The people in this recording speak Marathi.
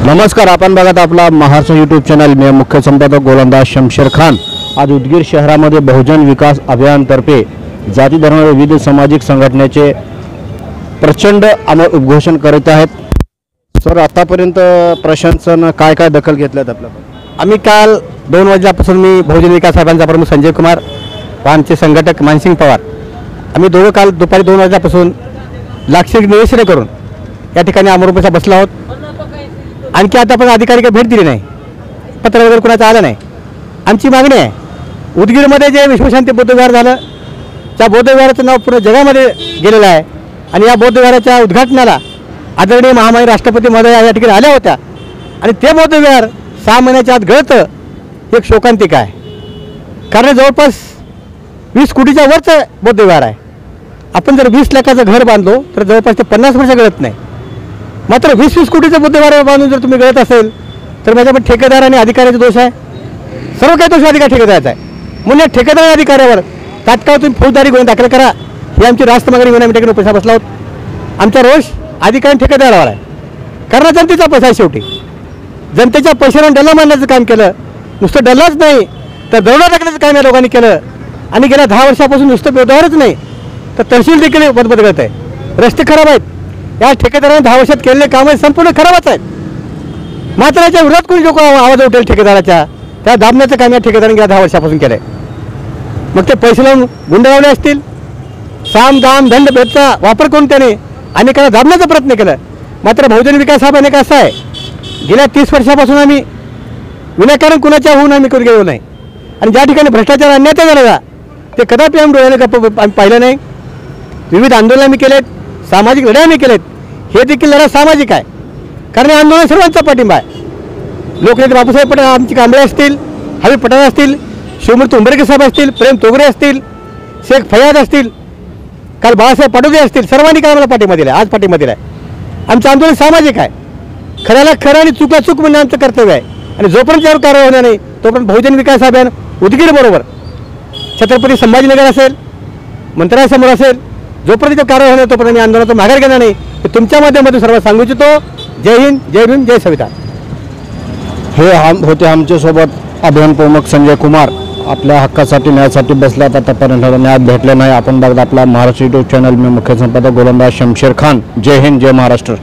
नमस्कार, आपण बघत आपला महाराष्ट्र यूट्यूब चॅनल. मी मुख्य संपादक गोलंदाज शमशेर खान. आज उदगीर शहरामध्ये बहुजन विकास अभियानतर्फे जाती धर्म विविध सामाजिक संघटनेचे प्रचंड आमरण उद्घोषण करत आहेत. सर, आतापर्यंत प्रशासन काय काय दखल घेतल्यात आपल्या? आम्ही काल 2 वाजल्यापासून मी बहुजन विकास अभियानचा प्रमुख संजय कुमार व आमचे संघटक मानसिंग पवार आम्ही दोघं काल दुपारी 2 वाजल्यापासून लाक्षणिक निरीक्षण करून या ठिकाणी आमरण बसलो आहोत. आणखी आता पण अधिकारी काही भेट दिली नाही, पत्र वगैरे कोणाचं आलं नाही. आमची मागणी आहे, उदगीरमध्ये जे विश्वशांती बौद्धविहार झालं त्या बौद्धविहाराचं नाव पूर्ण जगामध्ये गेलेलं आहे आणि या बौद्धविहाराच्या उद्घाटनाला आदरणीय महामाई राष्ट्रपती महोदया या ठिकाणी आल्या होत्या आणि ते बौद्धविहार 6 महिन्याच्या आत गळतं एक शोकांतिक आहे. कारण जवळपास 20 कोटीच्या वरचं बौद्धविहार आहे. आपण जर 20 लाखाचं घर बांधलो तर जवळपास ते 50 वर्ष गळत नाही. मात्र 20-20 कोटीचं बौद्धविहार बांधून जर तुम्ही गळत असेल तर माझ्याकडे ठेकेदार आणि अधिकाऱ्याचा दोष आहे. सर्व काही दोष अधिकार ठेकेदाराचा आहे. म्हणून या ठेकेदार आणि अधिकाऱ्यावर तात्काळ तुम्ही फौजदारी गुन्हा दाखल करा. ही आमची रास्त मागणी गुन्हा मिटवून पैसा बसला आहोत. आमचा रोष अधिकारी ठेकेदारावर आहे, कारण जनतेचा पैसा आहे. शेवटी जनतेच्या पैशाने डल्ला मारण्याचं काम केलं. नुसतं डल्लाच नाही तर दरोडा टाकण्याचं काम या लोकांनी केलं आणि गेल्या 10 वर्षापासून नुसतं व्यवहारच नाही तर तहसील देखील बदबदगत आहे. रस्ते खराब आहेत. या ठेकेदाराने 10 वर्षात केलेले कामं संपूर्ण खराबच आहेत. मात्र याच्या विरोधात कोणी लोक आवाज उठेल ठेकेदाराच्या, त्या दाबण्याचं काम या ठेकेदाराने गेल्या 10 वर्षापासून केलं आहे. मग ते पैसे लावून गुंड लावले असतील, साम दाम दंड भेदचा वापर करून त्याने अनेकांना दाबण्याचा प्रयत्न केला. मात्र बहुजन विकास हा अनेक असा आहे, गेल्या 30 वर्षापासून आम्ही विनाकारण कुणाच्या होऊन आम्ही करून गेलो नाही आणि ज्या ठिकाणी भ्रष्टाचार अन्याय झाला ते कदापि आम्ही डोळ्याने गप्प आम्ही पाहिलं नाही. विविध आंदोलन आम्ही केलेत, सामाजिक लढाई आम्ही केलेत. हे देखील लढा सामाजिक आहे, कारण हे आंदोलन सर्वांचा पाठिंबा आहे. लोकनेते बापूसाहेब पटेल आमचे कांबळे असतील, हवी पठाण असतील, शिवमूर्ती उंबरगे साहेब असतील, प्रेम तोगरे असतील, शेख फयाद असतील, काल बाळासाहेब पाटोदे असतील, सर्वांनी काल आम्हाला पाठिंबा दिला, आज पाठिंबा दिला आहे. आमचं आंदोलन सामाजिक आहे. खऱ्याला खरं आणि चुका चूक म्हणणं आमचं कर्तव्य आहे आणि जोपर्यंत यावर कारवाई होणार नाही तोपर्यंत बहुजन विकास अभियान उदगीर बरोबर छत्रपती संभाजीनगर असेल, मंत्रालयासमोर असेल, जोपर्यंत कारवाई होणार तोपर्यंत मी आंदोलनातून माघार घेणार नाही. हे तुमच्या माध्यमातून सर्व सांगू इच्छितो. जय हिंद, जय भीम, जय संविधान. हे होते आमच्यासोबत अभियान प्रमुख संजय कुमार. आपल्या हक्कासाठी न्यायासाठी बसल्यात. आतापर्यंत न्याय भेटले नाही. आपण बघत आपला महाराष्ट्र यूट्यूब चॅनल. मी मुख्य संपादक गोलंदाज शमशेर खान. जय हिंद, जय महाराष्ट्र.